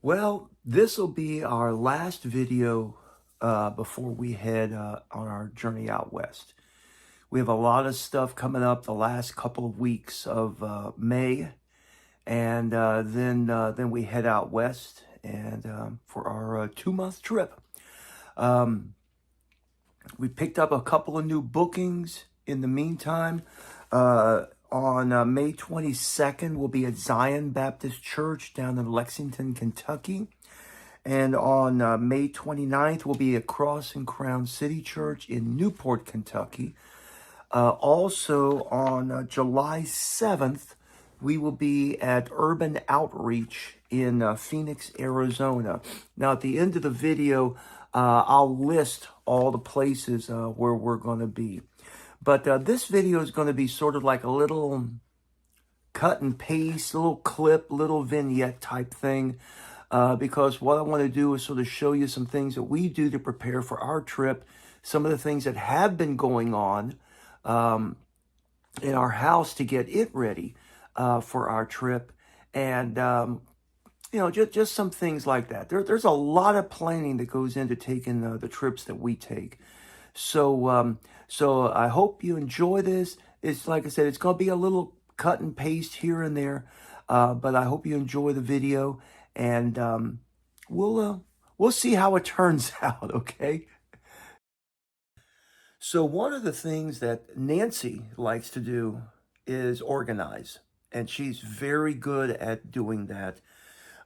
Well, this will be our last video before we head on our journey out west. We have a lot of stuff coming up the last couple of weeks of May, and then we head out west and for our 2-month trip. Um, we picked up a couple of new bookings in the meantime. On May 22nd, we'll be at Zion Baptist Church down in Lexington, Kentucky. And on May 29th, we'll be at Cross and Crown City Church in Newport, Kentucky. Also on July 7th, we will be at Urban Outreach in Phoenix, Arizona. Now, at the end of the video, I'll list all the places where we're going to be. But this video is going to be sort of like a little cut and paste, little clip, little vignette type thing. Because what I want to do is sort of show you some things that we do to prepare for our trip, some of the things that have been going on in our house to get it ready for our trip, and just some things like that. There's a lot of planning that goes into taking the trips that we take. So I hope you enjoy this. It's like I said, it's going to be a little cut and paste here and there, but I hope you enjoy the video. And we'll see how it turns out, okay? So one of the things that Nancy likes to do is organize, and she's very good at doing that.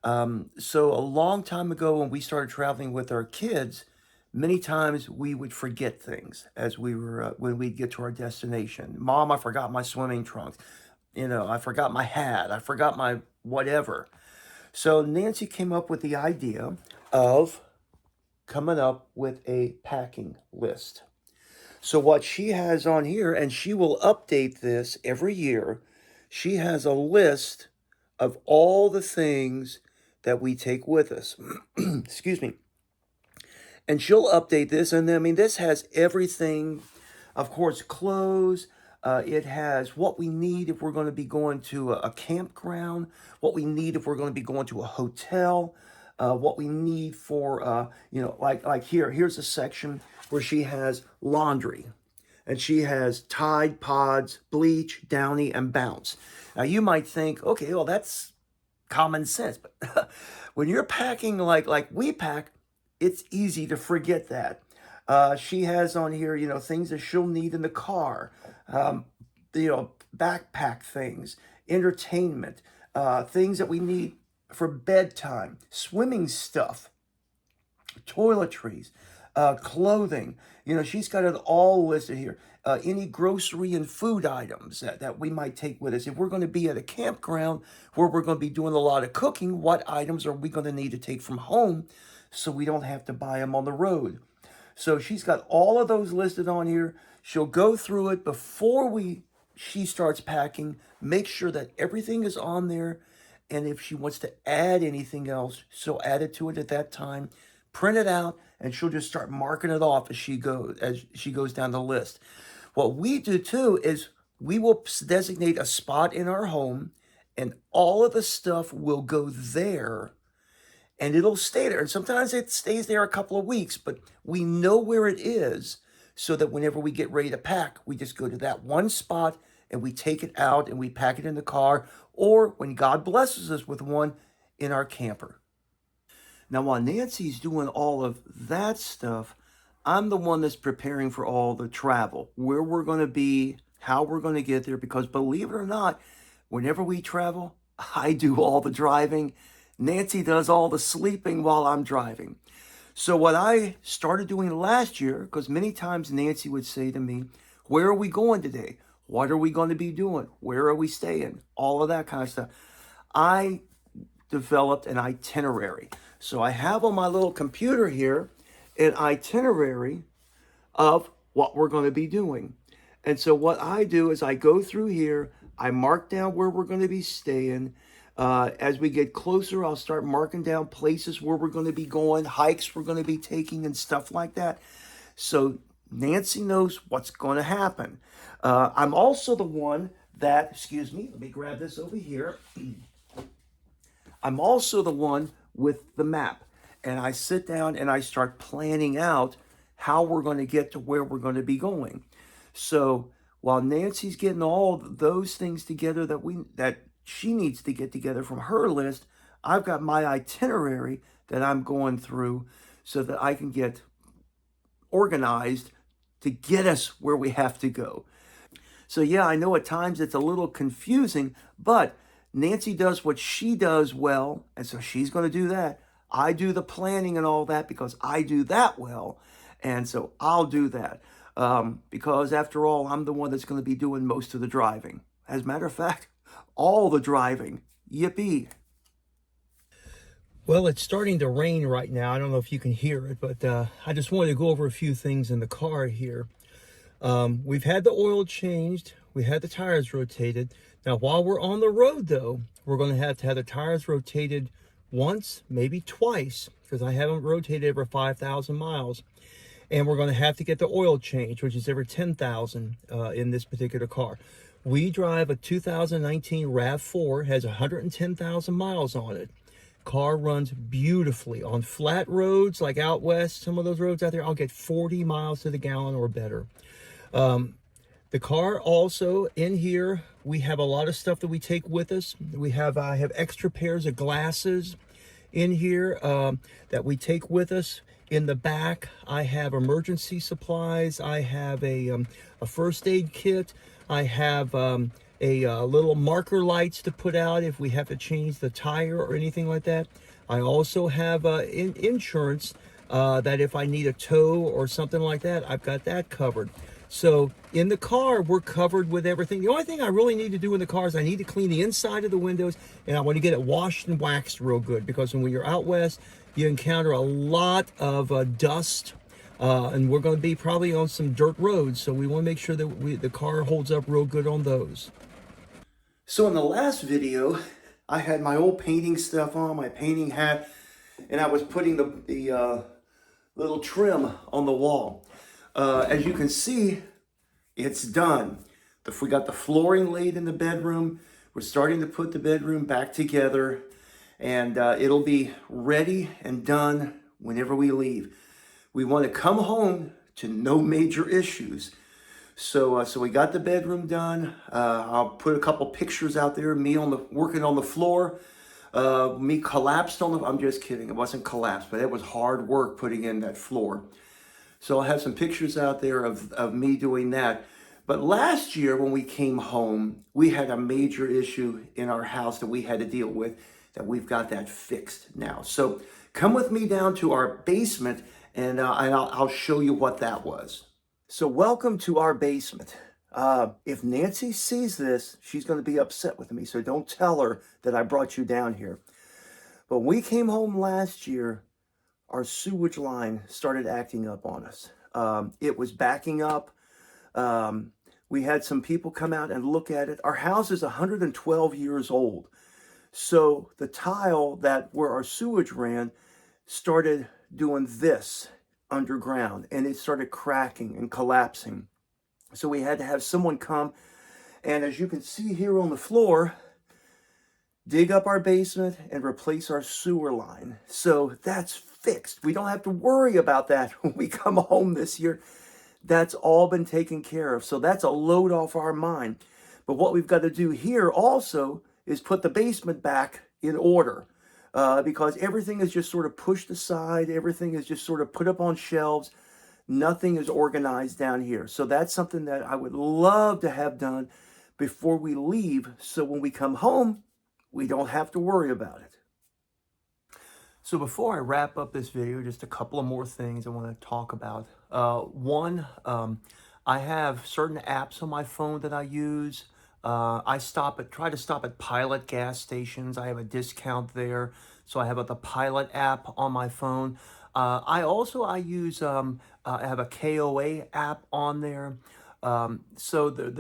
So a long time ago, when we started traveling with our kids, many times we would forget things as we were when we'd get to our destination. Mom, I forgot my swimming trunks. I forgot my hat. I forgot my whatever. So Nancy came up with the idea of coming up with a packing list. So what she has on here, and she will update this every year, she has a list of all the things that we take with us. Excuse me. And she'll update this, and I mean, this has everything, of course, clothes. It has what we need if we're going to be going to a campground, what we need if we're going to be going to a hotel, what we need for, like here's a section where she has laundry. And she has Tide Pods, Bleach, Downy, and Bounce. Now, you might think, okay, well, that's common sense. But when you're packing like we pack, it's easy to forget that. She has on here, things that she'll need in the car, backpack things, entertainment, things that we need for bedtime, swimming stuff, toiletries, clothing. She's got it all listed here. Any grocery and food items that we might take with us. If we're going to be at a campground where we're going to be doing a lot of cooking, what items are we going to need to take from home so we don't have to buy them on the road? So she's got all of those listed on here. She'll go through it before she starts packing, make sure that everything is on there. And if she wants to add anything else, she'll add it to it at that time, print it out, and she'll just start marking it off as she goes down the list. What we do too is we will designate a spot in our home, and all of the stuff will go there, and it'll stay there. And sometimes it stays there a couple of weeks, but we know where it is so that whenever we get ready to pack, we just go to that one spot and we take it out and we pack it in the car, or when God blesses us with one, in our camper. Now, while Nancy's doing all of that stuff, I'm the one that's preparing for all the travel, where we're going to be, how we're going to get there, because believe it or not, whenever we travel, I do all the driving. Nancy does all the sleeping while I'm driving. So what I started doing last year, because many times Nancy would say to me, where are we going today? What are we going to be doing? Where are we staying? All of that kind of stuff. I developed an itinerary. So I have on my little computer here an itinerary of what we're going to be doing. And so what I do is I go through here, I mark down where we're going to be staying. As we get closer, I'll start marking down places where we're going to be going, hikes we're going to be taking, and stuff like that. So Nancy knows what's going to happen. I'm also the one that, excuse me, let me grab this over here. I'm also the one with the map. And I sit down and I start planning out how we're going to get to where we're going to be going. So while Nancy's getting all those things together that she needs to get together from her list, I've got my itinerary that I'm going through so that I can get organized to get us where we have to go. So yeah, I know at times it's a little confusing, but Nancy does what she does well, and so she's going to do that. I do the planning and all that because I do that well, and so I'll do that. Because after all, I'm the one that's going to be doing most of the driving. As a matter of fact, all the driving. Yippee. Well, it's starting to rain right now. I don't know if you can hear it, but I just wanted to go over a few things in the car here. We've had the oil changed. We had the tires rotated. Now, while we're on the road, though, we're going to have the tires rotated once, maybe twice, because I haven't rotated over 5,000 miles. And we're going to have to get the oil change, which is every 10,000 in this particular car. We drive a 2019 RAV4, has 110,000 miles on it. Car runs beautifully on flat roads like out west. Some of those roads out there, I'll get 40 miles to the gallon or better. The car also in here, we have a lot of stuff that we take with us. I have extra pairs of glasses in here that we take with us. In the back, I have emergency supplies. I have a first aid kit. I have little marker lights to put out if we have to change the tire or anything like that. I also have insurance that if I need a tow or something like that, I've got that covered. So in the car, we're covered with everything. The only thing I really need to do in the car is I need to clean the inside of the windows, and I want to get it washed and waxed real good, because when you're out west, you encounter a lot of dust, and we're going to be probably on some dirt roads, so we want to make sure that the car holds up real good on those. So in the last video, I had my old painting stuff on, my painting hat, and I was putting the little trim on the wall. As you can see, it's done. We got the flooring laid in the bedroom. We're starting to put the bedroom back together, and it'll be ready and done whenever we leave. We want to come home to no major issues. So we got the bedroom done. I'll put a couple pictures out there, me working on the floor. Me collapsed I'm just kidding, it wasn't collapsed, but it was hard work putting in that floor. So I'll have some pictures out there of me doing that. But last year when we came home, we had a major issue in our house that we had to deal with, that we've got that fixed now. So come with me down to our basement, and I'll show you what that was. So welcome to our basement. If Nancy sees this, she's going to be upset with me, so don't tell her that I brought you down here. But when we came home last year, our sewage line started acting up on us. It was backing up. We had some people come out and look at it. Our house is 112 years old. So the tile where our sewage ran started doing this underground, and it started cracking and collapsing. So we had to have someone come, and as you can see here on the floor, dig up our basement and replace our sewer line. So that's fixed. We don't have to worry about that when we come home this year. That's all been taken care of. So that's a load off our mind. But what we've got to do here also is put the basement back in order, because everything is just sort of pushed aside. Everything is just sort of put up on shelves. Nothing is organized down here. So that's something that I would love to have done before we leave, so when we come home, we don't have to worry about it. So before I wrap up this video, just a couple of more things I want to talk about. One, I have certain apps on my phone that I use. I try to stop at Pilot gas stations. I have a discount there, so I have the Pilot app on my phone. I have a KOA app on there. So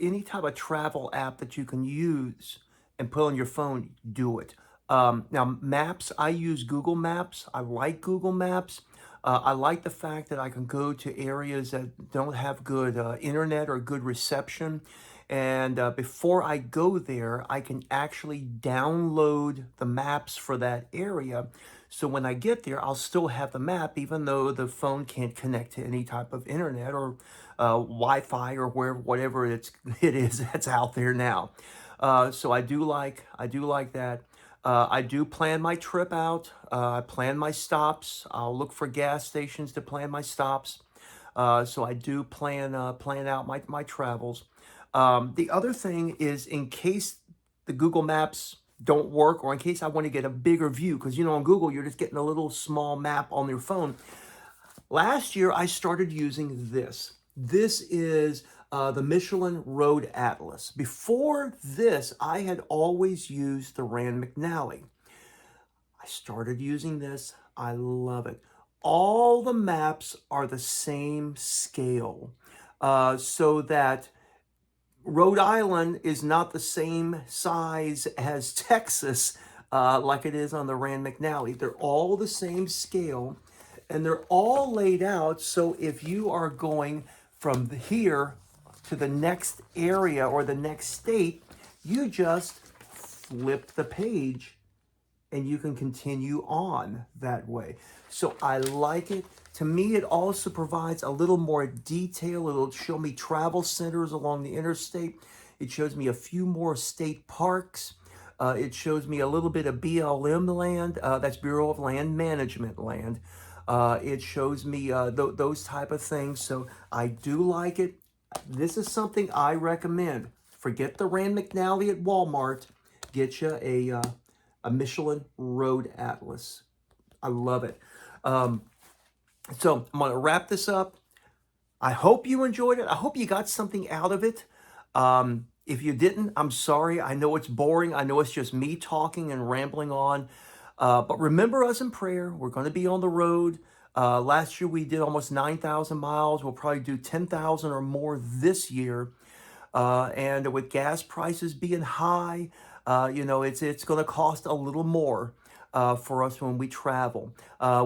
any type of travel app that you can use and put on your phone, do it. Now, maps, I use Google Maps. I like Google Maps. I like the fact that I can go to areas that don't have good internet or good reception, And before I go there, I can actually download the maps for that area. So when I get there, I'll still have the map, even though the phone can't connect to any type of internet or Wi-Fi or whatever it is that's out there now. So I do like that. I do plan my trip out. I plan my stops. I'll look for gas stations to plan my stops. So I do plan out my travels. The other thing is, in case the Google Maps don't work, or in case I want to get a bigger view, because on Google you're just getting a little small map on your phone. Last year I started using this. This is the Michelin Road Atlas. Before this, I had always used the Rand McNally. I started using this. I love it. All the maps are the same scale, so that Rhode Island is not the same size as Texas, like it is on the Rand McNally. They're all the same scale, and they're all laid out. So if you are going from here to the next area or the next state, you just flip the page and you can continue on that way. So I like it. To me, it also provides a little more detail. It'll show me travel centers along the interstate. It shows me a few more state parks. It shows me a little bit of BLM land, that's Bureau of Land Management land. It shows me those type of things. So I do like it. This is something I recommend. Forget the Rand McNally at Walmart. Get you a Michelin Road Atlas. I love it. So I'm going to wrap this up. I hope you enjoyed it. I hope you got something out of it. If you didn't, I'm sorry. I know it's boring. I know it's just me talking and rambling on. But remember us in prayer. We're going to be on the road. Last year we did almost 9,000 miles. We'll probably do 10,000 or more this year. And with gas prices being high, it's going to cost a little more for us when we travel.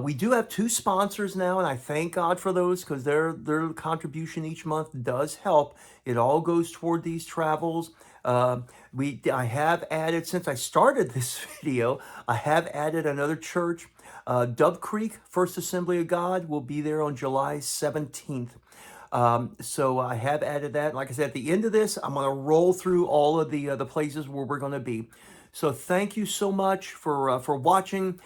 We do have 2 sponsors now, and I thank God for those, because their contribution each month does help. It all goes toward these travels. I have added, since I started this video, I have added another church. Dove Creek First Assembly of God will be there on July 17th. So I have added that. Like I said, at the end of this, I'm going to roll through all of the places where we're going to be. So thank you so much for watching.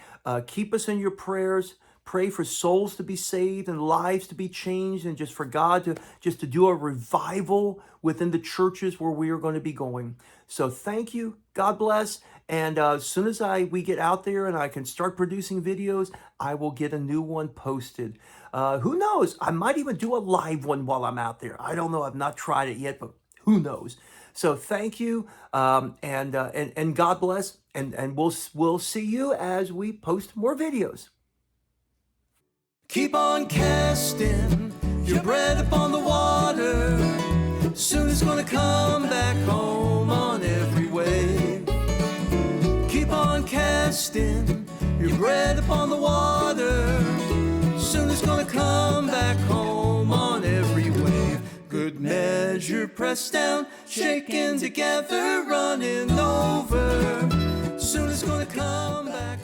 Keep us in your prayers. Pray for souls to be saved and lives to be changed, and just for God to do a revival within the churches where we are going to be going. So thank you. God bless. And as soon as we get out there and I can start producing videos, I will get a new one posted. Who knows? I might even do a live one while I'm out there. I don't know. I've not tried it yet, but who knows? So thank you, and God bless, and we'll see you as we post more videos. Keep on casting your bread upon the water. Soon it's gonna come back home on every wave. Keep on casting your bread upon the water. Soon it's gonna come back home on every wave. Good measure pressed down, shaken together, running over. Soon it's gonna come back